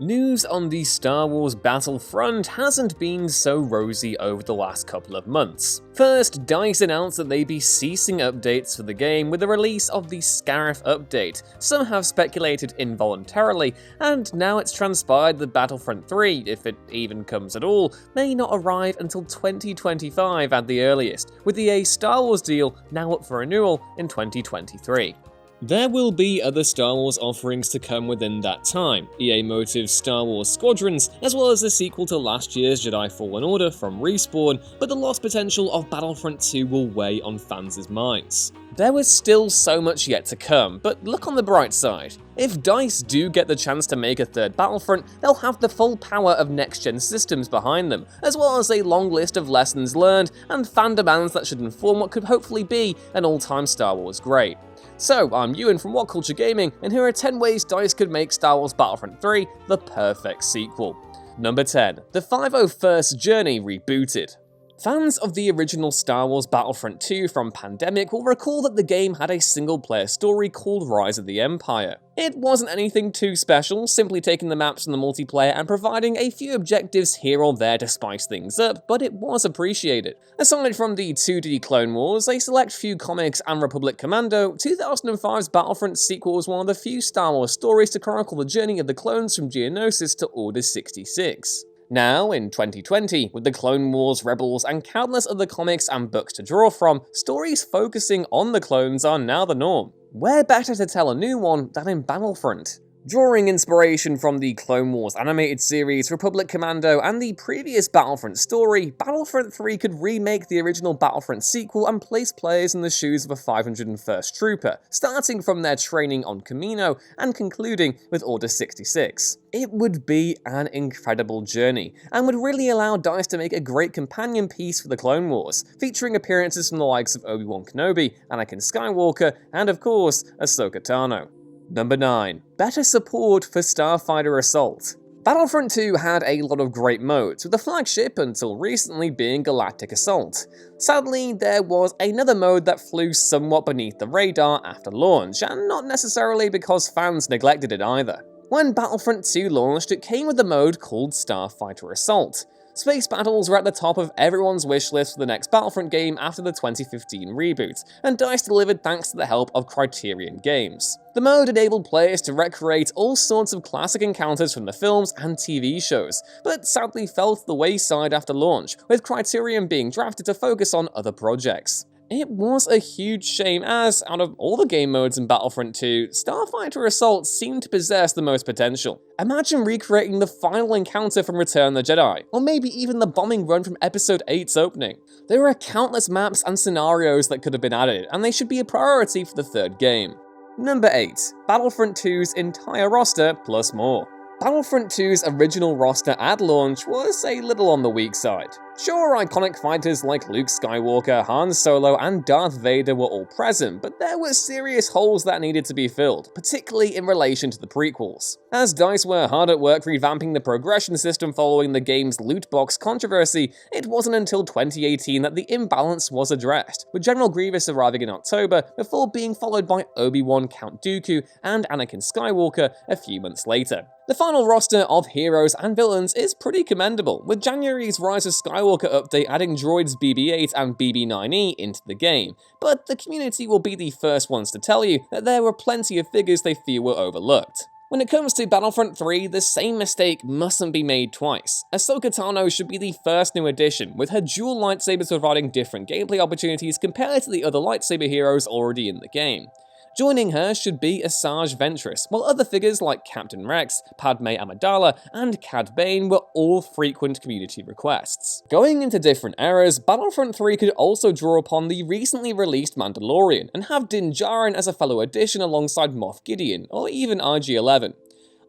News on the Star Wars Battlefront hasn't been so rosy over the last couple of months. First, DICE announced that they'd be ceasing updates for the game with the release of the Scarif update. Some have speculated involuntarily, and now it's transpired that Battlefront 3, if it even comes at all, may not arrive until 2025 at the earliest, with the EA Star Wars deal now up for renewal in 2023. There will be other Star Wars offerings to come within that time, EA Motive's Star Wars Squadrons, as well as the sequel to last year's Jedi Fallen Order from Respawn, but the lost potential of Battlefront 2 will weigh on fans' minds. There was still so much yet to come, but look on the bright side. If DICE do get the chance to make a third Battlefront, they'll have the full power of next-gen systems behind them, as well as a long list of lessons learned and fan demands that should inform what could hopefully be an all-time Star Wars great. So, I'm Ewan from WhatCulture Gaming, and here are 10 ways DICE could make Star Wars Battlefront 3 the perfect sequel. Number 10. The 501st Journey rebooted. Fans of the original Star Wars Battlefront 2 from Pandemic will recall that the game had a single-player story called Rise of the Empire. It wasn't anything too special, simply taking the maps from the multiplayer and providing a few objectives here or there to spice things up, but it was appreciated. Aside from the 2D Clone Wars, a select few comics, and Republic Commando, 2005's Battlefront sequel was one of the few Star Wars stories to chronicle the journey of the clones from Geonosis to Order 66. Now, in 2020, with the Clone Wars, Rebels, and countless other comics and books to draw from, stories focusing on the clones are now the norm. Where better to tell a new one than in Battlefront? Drawing inspiration from the Clone Wars animated series, Republic Commando, and the previous Battlefront story, Battlefront 3 could remake the original Battlefront sequel and place players in the shoes of a 501st Trooper, starting from their training on Kamino and concluding with Order 66. It would be an incredible journey, and would really allow DICE to make a great companion piece for the Clone Wars, featuring appearances from the likes of Obi-Wan Kenobi, Anakin Skywalker, and of course, Ahsoka Tano. Number 9. Better support for Starfighter Assault. Battlefront 2 had a lot of great modes, with the flagship until recently being Galactic Assault. Sadly, there was another mode that flew somewhat beneath the radar after launch, and not necessarily because fans neglected it either. When Battlefront 2 launched, it came with a mode called Starfighter Assault. Space battles were at the top of everyone's wishlist for the next Battlefront game after the 2015 reboot, and DICE delivered thanks to the help of Criterion Games. The mode enabled players to recreate all sorts of classic encounters from the films and TV shows, but sadly fell to the wayside after launch, with Criterion being drafted to focus on other projects. It was a huge shame as, out of all the game modes in Battlefront 2, Starfighter Assault seemed to possess the most potential. Imagine recreating the final encounter from Return of the Jedi, or maybe even the bombing run from Episode 8's opening. There are countless maps and scenarios that could have been added, and they should be a priority for the third game. Number 8. Battlefront 2's entire roster plus more. Battlefront 2's original roster at launch was a little on the weak side. Sure, iconic fighters like Luke Skywalker, Han Solo, and Darth Vader were all present, but there were serious holes that needed to be filled, particularly in relation to the prequels. As DICE were hard at work revamping the progression system following the game's loot box controversy, it wasn't until 2018 that the imbalance was addressed, with General Grievous arriving in October before being followed by Obi-Wan, Count Dooku, and Anakin Skywalker a few months later. The final roster of heroes and villains is pretty commendable, with January's Rise of Skywalker update adding droids BB-8 and BB-9E into the game, but the community will be the first ones to tell you that there were plenty of figures they feel were overlooked. When it comes to Battlefront 3, the same mistake mustn't be made twice. Ahsoka Tano should be the first new addition, with her dual lightsabers providing different gameplay opportunities compared to the other lightsaber heroes already in the game. Joining her should be Asajj Ventress, while other figures like Captain Rex, Padme Amidala, and Cad Bane were all frequent community requests. Going into different eras, Battlefront 3 could also draw upon the recently released Mandalorian, and have Din Djarin as a fellow addition alongside Moff Gideon, or even IG-11.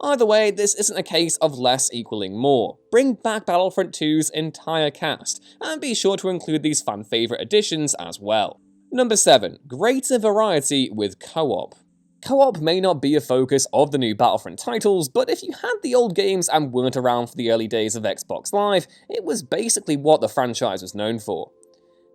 Either way, this isn't a case of less equaling more. Bring back Battlefront 2's entire cast, and be sure to include these fan-favourite additions as well. Number 7. Greater variety with co-op. Co-op may not be a focus of the new Battlefront titles, but if you had the old games and weren't around for the early days of Xbox Live, it was basically what the franchise was known for.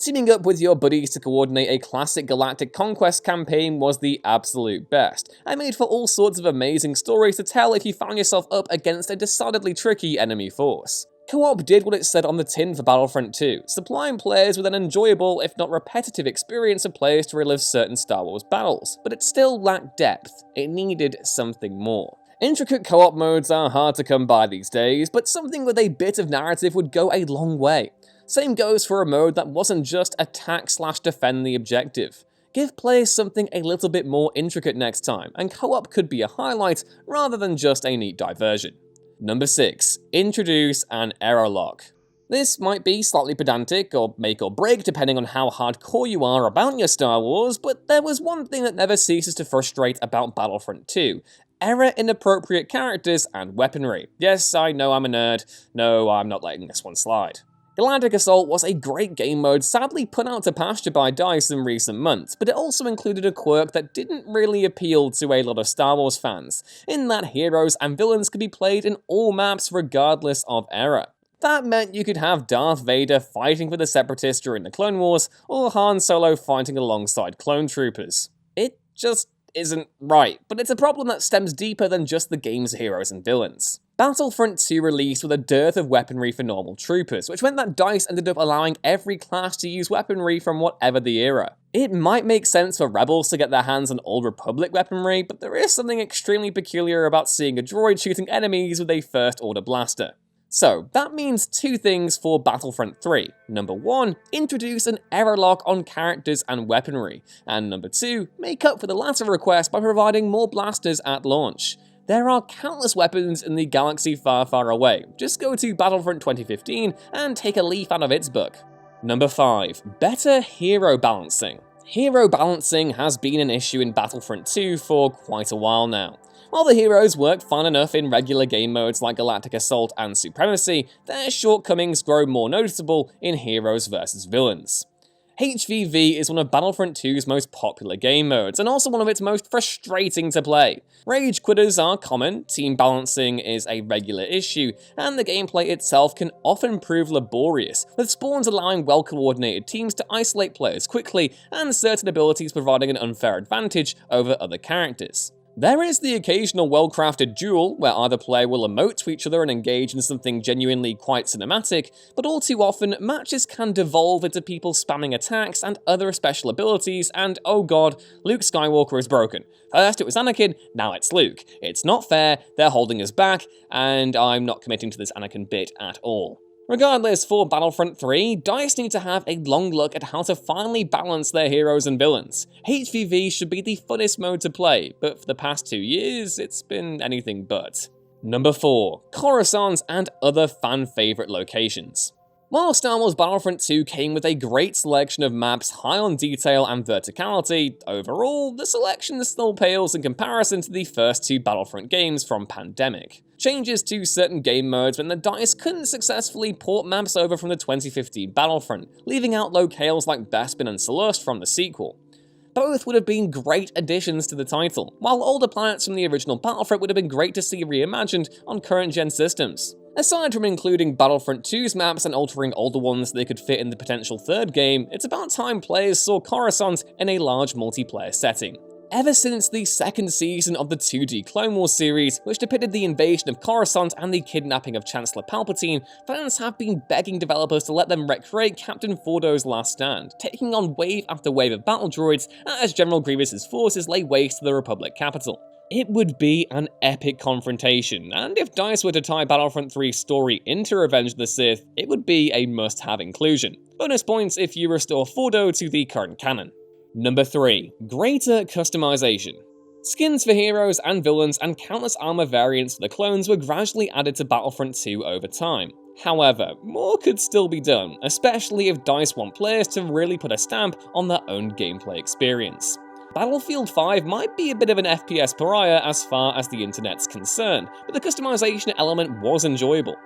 Teaming up with your buddies to coordinate a classic galactic conquest campaign was the absolute best, and made for all sorts of amazing stories to tell if you found yourself up against a decidedly tricky enemy force. Co-op did what it said on the tin for Battlefront 2, supplying players with an enjoyable, if not repetitive experience of players to relive certain Star Wars battles, but it still lacked depth. It needed something more. Intricate co-op modes are hard to come by these days, but something with a bit of narrative would go a long way. Same goes for a mode that wasn't just attack/defend the objective. Give players something a little bit more intricate next time, and co-op could be a highlight rather than just a neat diversion. Number 6. Introduce an error log. This might be slightly pedantic or make or break depending on how hardcore you are about your Star Wars, but there was one thing that never ceases to frustrate about Battlefront 2. Error inappropriate characters and weaponry. Yes, I know I'm a nerd. No, I'm not letting this one slide. Galactic Assault was a great game mode sadly put out to pasture by DICE in recent months, but it also included a quirk that didn't really appeal to a lot of Star Wars fans, in that heroes and villains could be played in all maps regardless of error. That meant you could have Darth Vader fighting for the Separatists during the Clone Wars, or Han Solo fighting alongside clone troopers. It just isn't right, but it's a problem that stems deeper than just the game's heroes and villains. Battlefront 2 released with a dearth of weaponry for normal troopers, which meant that DICE ended up allowing every class to use weaponry from whatever the era. It might make sense for rebels to get their hands on Old Republic weaponry, but there is something extremely peculiar about seeing a droid shooting enemies with a First Order blaster. So, that means two things for Battlefront 3. Number 1, introduce an error log on characters and weaponry. And number 2, make up for the latter request by providing more blasters at launch. There are countless weapons in the galaxy far, far away. Just go to Battlefront 2015 and take a leaf out of its book. Number 5, better hero balancing. Hero balancing has been an issue in Battlefront 2 for quite a while now. While the heroes work fine enough in regular game modes like Galactic Assault and Supremacy, their shortcomings grow more noticeable in heroes versus villains. HVV is one of Battlefront 2's most popular game modes, and also one of its most frustrating to play. Rage quitters are common, team balancing is a regular issue, and the gameplay itself can often prove laborious, with spawns allowing well-coordinated teams to isolate players quickly, and certain abilities providing an unfair advantage over other characters. There is the occasional well-crafted duel, where either player will emote to each other and engage in something genuinely quite cinematic, but all too often, matches can devolve into people spamming attacks and other special abilities, and oh god, Luke Skywalker is broken. First it was Anakin, now it's Luke. It's not fair, they're holding us back, and I'm not committing to this Anakin bit at all. Regardless, for Battlefront 3, DICE need to have a long look at how to finally balance their heroes and villains. HVV should be the funnest mode to play, but for the past 2 years, it's been anything but. Number 4, Coruscant and other fan-favourite locations. While Star Wars Battlefront 2 came with a great selection of maps high on detail and verticality, overall, the selection still pales in comparison to the first 2 Battlefront games from Pandemic. Changes to certain game modes meant that DICE couldn't successfully port maps over from the 2015 Battlefront, leaving out locales like Bespin and Selust from the sequel. Both would have been great additions to the title, while older planets from the original Battlefront would have been great to see reimagined on current-gen systems. Aside from including Battlefront 2's maps and altering older ones so they could fit in the potential third game, it's about time players saw Coruscant in a large multiplayer setting. Ever since the second season of the 2D Clone Wars series, which depicted the invasion of Coruscant and the kidnapping of Chancellor Palpatine, fans have been begging developers to let them recreate Captain Fordo's last stand, taking on wave after wave of battle droids as General Grievous's forces lay waste to the Republic capital. It would be an epic confrontation, and if DICE were to tie Battlefront 3's story into Revenge of the Sith, it would be a must-have inclusion. Bonus points if you restore Fordo to the current canon. Number 3, greater customization. Skins for heroes and villains and countless armor variants for the clones were gradually added to Battlefront 2 over time. However, more could still be done, especially if DICE want players to really put a stamp on their own gameplay experience. Battlefield 5 might be a bit of an FPS pariah as far as the internet's concerned, but the customization element was enjoyable.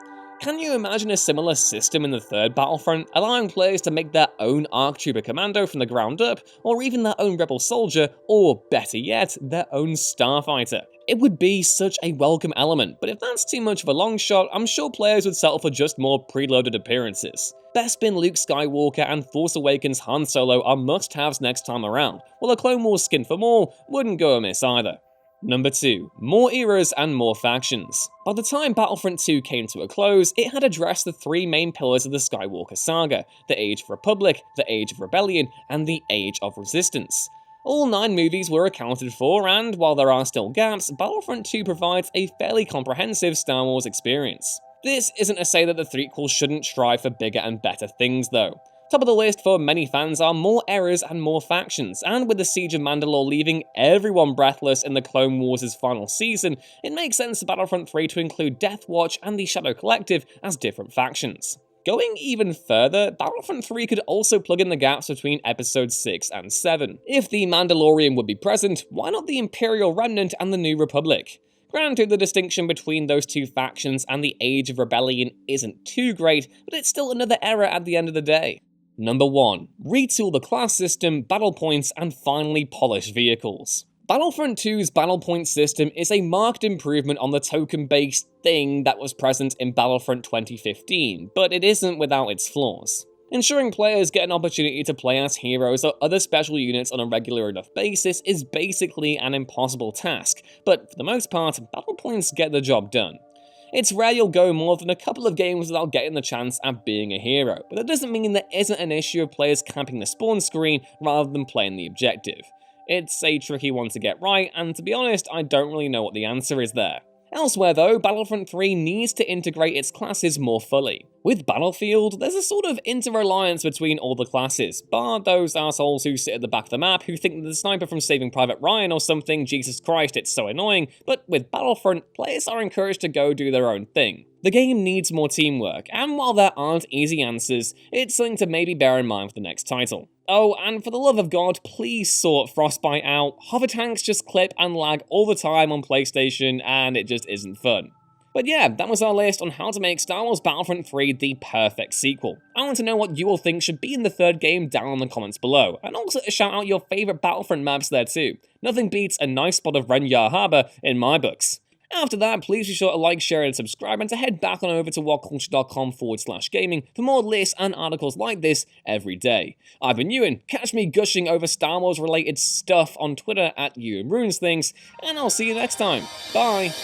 Can you imagine a similar system in the third Battlefront, allowing players to make their own ARC Trooper Commando from the ground up, or even their own Rebel Soldier, or better yet, their own Starfighter? It would be such a welcome element, but if that's too much of a long shot, I'm sure players would settle for just more preloaded appearances. Bespin Luke Skywalker and Force Awakens Han Solo are must-haves next time around, while a Clone Wars skin for Maul wouldn't go amiss either. Number 2. More eras and more factions. By the time Battlefront 2 came to a close, it had addressed the three main pillars of the Skywalker saga: the Age of Republic, the Age of Rebellion, and the Age of Resistance. All 9 movies were accounted for, and while there are still gaps, Battlefront 2 provides a fairly comprehensive Star Wars experience. This isn't to say that the threequel shouldn't strive for bigger and better things though. Top of the list for many fans are more eras and more factions, and with the Siege of Mandalore leaving everyone breathless in the Clone Wars' final season, it makes sense for Battlefront 3 to include Death Watch and the Shadow Collective as different factions. Going even further, Battlefront 3 could also plug in the gaps between episodes 6 and 7. If the Mandalorian would be present, why not the Imperial Remnant and the New Republic? Granted, the distinction between those two factions and the Age of Rebellion isn't too great, but it's still another era at the end of the day. Number 1. Retool the class system, battle points, and finally polish vehicles. Battlefront 2's battle point system is a marked improvement on the token-based thing that was present in Battlefront 2015, but it isn't without its flaws. Ensuring players get an opportunity to play as heroes or other special units on a regular enough basis is basically an impossible task, but for the most part, battle points get the job done. It's rare you'll go more than a couple of games without getting the chance at being a hero, but that doesn't mean there isn't an issue of players camping the spawn screen rather than playing the objective. It's a tricky one to get right, and to be honest, I don't really know what the answer is there. Elsewhere though, Battlefront 3 needs to integrate its classes more fully. With Battlefield, there's a sort of inter-reliance between all the classes, bar those assholes who sit at the back of the map who think that the sniper from Saving Private Ryan or something, Jesus Christ, it's so annoying, but with Battlefront, players are encouraged to go do their own thing. The game needs more teamwork, and while there aren't easy answers, it's something to maybe bear in mind for the next title. Oh, and for the love of God, please sort Frostbite out. Hover tanks just clip and lag all the time on PlayStation, and it just isn't fun. But yeah, that was our list on how to make Star Wars Battlefront 3 the perfect sequel. I want to know what you all think should be in the third game down in the comments below, and also to shout out your favourite Battlefront maps there too. Nothing beats a nice spot of Ren Yar Harbor in my books. After that, please be sure to like, share, and subscribe, and to head back on over to whatculture.com/gaming for more lists and articles like this every day. I've been Ewan. Catch me gushing over Star Wars related stuff on Twitter at EwanRunesThings, and I'll see you next time. Bye!